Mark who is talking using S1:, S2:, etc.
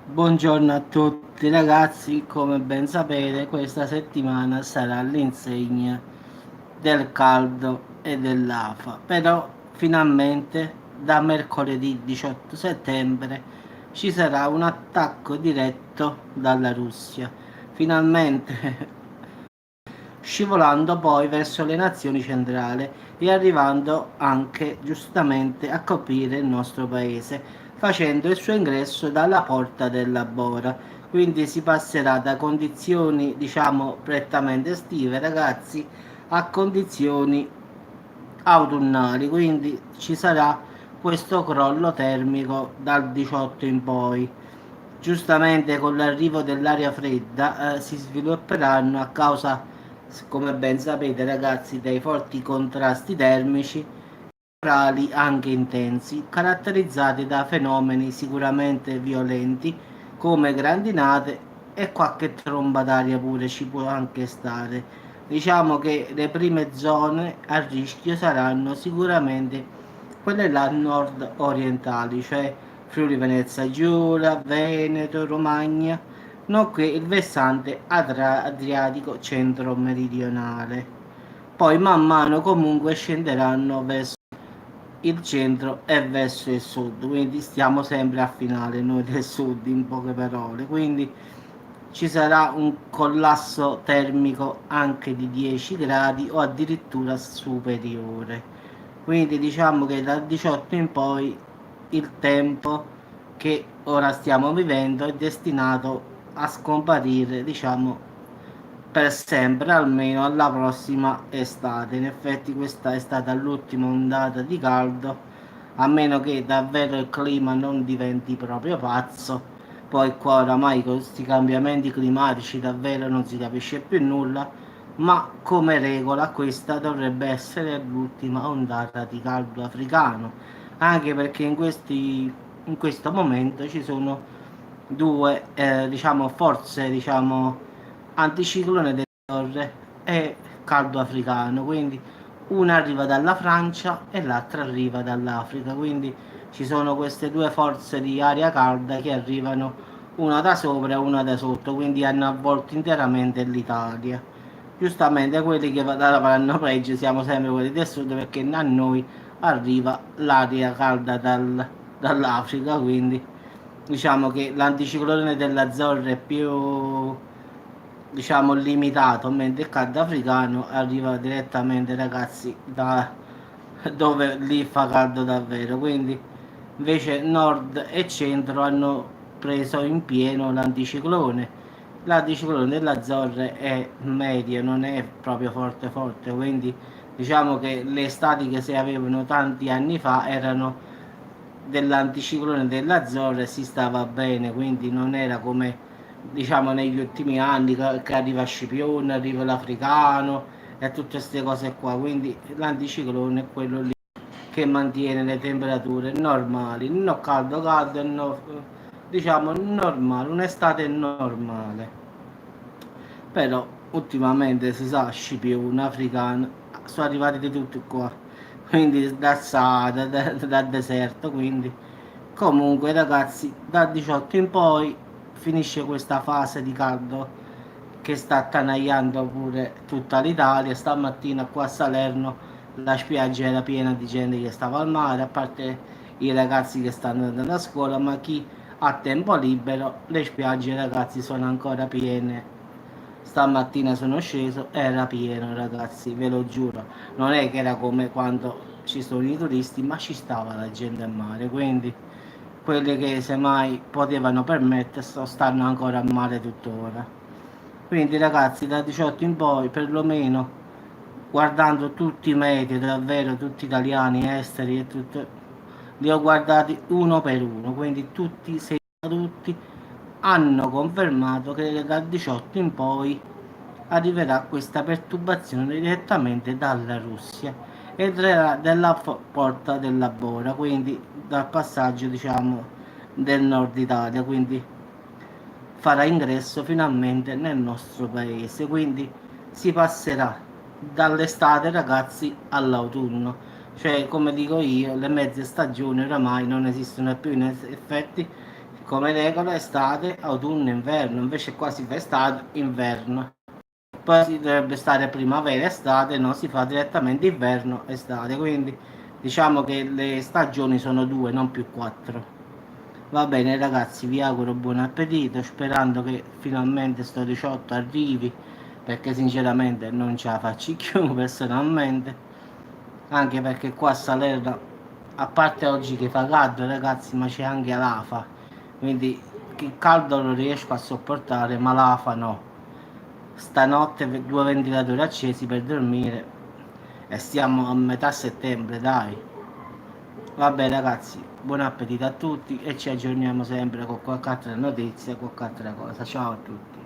S1: Buongiorno a tutti ragazzi, come ben sapete questa settimana sarà all'insegna del caldo e dell'afa, però finalmente da mercoledì 18 settembre ci sarà un attacco diretto dalla Russia, finalmente scivolando poi verso le nazioni centrali e arrivando anche giustamente a colpire il nostro paese, facendo il suo ingresso dalla porta della Bora. Quindi si passerà da condizioni, diciamo, prettamente estive, ragazzi, a condizioni autunnali, quindi ci sarà questo crollo termico dal 18 in poi. Giustamente con l'arrivo dell'aria fredda si svilupperanno a causa, come ben sapete ragazzi, dei forti contrasti termici, temporali anche intensi, caratterizzati da fenomeni sicuramente violenti come grandinate e qualche tromba d'aria pure ci può anche stare. Diciamo che le prime zone a rischio saranno sicuramente quelle là nord orientali, cioè Friuli Venezia Giulia, Veneto, Romagna, nonché il versante adriatico centro-meridionale. Poi man mano comunque scenderanno verso il centro e verso il sud, quindi stiamo sempre a finale noi del sud in poche parole, quindi ci sarà un collasso termico anche di 10 gradi o addirittura superiore. Quindi diciamo che dal 18 in poi il tempo che ora stiamo vivendo è destinato a scomparire, diciamo, per sempre, almeno alla prossima estate. In effetti questa è stata l'ultima ondata di caldo, a meno che davvero il clima non diventi proprio pazzo. Poi qua oramai con questi cambiamenti climatici davvero non si capisce più nulla, ma come regola questa dovrebbe essere l'ultima ondata di caldo africano, anche perché in questo momento ci sono due diciamo, forze diciamo, anticiclone delle torre e caldo africano, quindi una arriva dalla Francia e l'altra arriva dall'Africa, quindi ci sono queste due forze di aria calda che arrivano una da sopra e una da sotto, quindi hanno avvolto interamente l'Italia. Giustamente quelli che vanno peggio siamo sempre quelli del sud perché a noi arriva l'aria calda dall'Africa, quindi diciamo che l'anticiclone dell'Azzorre è più diciamo limitato, mentre il caldo africano arriva direttamente ragazzi da dove lì fa caldo davvero, quindi invece nord e centro hanno preso in pieno l'anticiclone dell'Azzorre è medio, non è proprio forte forte, quindi diciamo che le estati che si avevano tanti anni fa erano dell'anticiclone dell'Azzorre e si stava bene, quindi non era come diciamo negli ultimi anni che arriva Scipione, arriva l'Africano e tutte queste cose qua, quindi l'anticiclone è quello lì che mantiene le temperature normali, non caldo caldo, no, diciamo normale, un'estate normale. Però ultimamente si sa, Scipione, Africano, sono arrivati di tutti qua, quindi da Sahara, dal deserto, quindi comunque ragazzi, dal 18 in poi finisce questa fase di caldo che sta attanagliando pure tutta l'Italia. Stamattina qua a Salerno la spiaggia era piena di gente che stava al mare, a parte i ragazzi che stanno andando a scuola, ma chi ha tempo libero, le spiagge ragazzi sono ancora piene. Stamattina sono sceso, era pieno ragazzi, ve lo giuro. Non è che era come quando ci sono i turisti, ma ci stava la gente al mare, quindi quelli che semmai potevano permettersi stanno ancora a mare tuttora. Quindi ragazzi da 18 in poi perlomeno guardando tutti i meteo, davvero tutti italiani, esteri e tutto, li ho guardati uno per uno, quindi tutti, tutti hanno confermato che dal 18 in poi arriverà questa perturbazione direttamente dalla Russia e entrerà dalla porta della Bora, quindi dal passaggio diciamo del nord Italia, quindi farà ingresso finalmente nel nostro paese, quindi si passerà dall'estate ragazzi all'autunno, cioè come dico io le mezze stagioni oramai non esistono più in effetti, come regola estate, autunno, inverno, invece qua si fa estate, inverno. Poi si dovrebbe stare primavera, estate, no, si fa direttamente inverno, estate, quindi diciamo che le stagioni sono due, non più quattro. Va bene ragazzi, vi auguro buon appetito, sperando che finalmente sto 18 arrivi, perché sinceramente non ce la faccio più personalmente, anche perché qua a Salerno, a parte oggi che fa caldo ragazzi, ma c'è anche l'afa, quindi il caldo lo riesco a sopportare, ma l'afa no. Stanotte due ventilatori accesi per dormire e stiamo a metà settembre, dai. Vabbè ragazzi, buon appetito a tutti e ci aggiorniamo sempre con qualche altra notizia, qualche altra cosa. Ciao a tutti.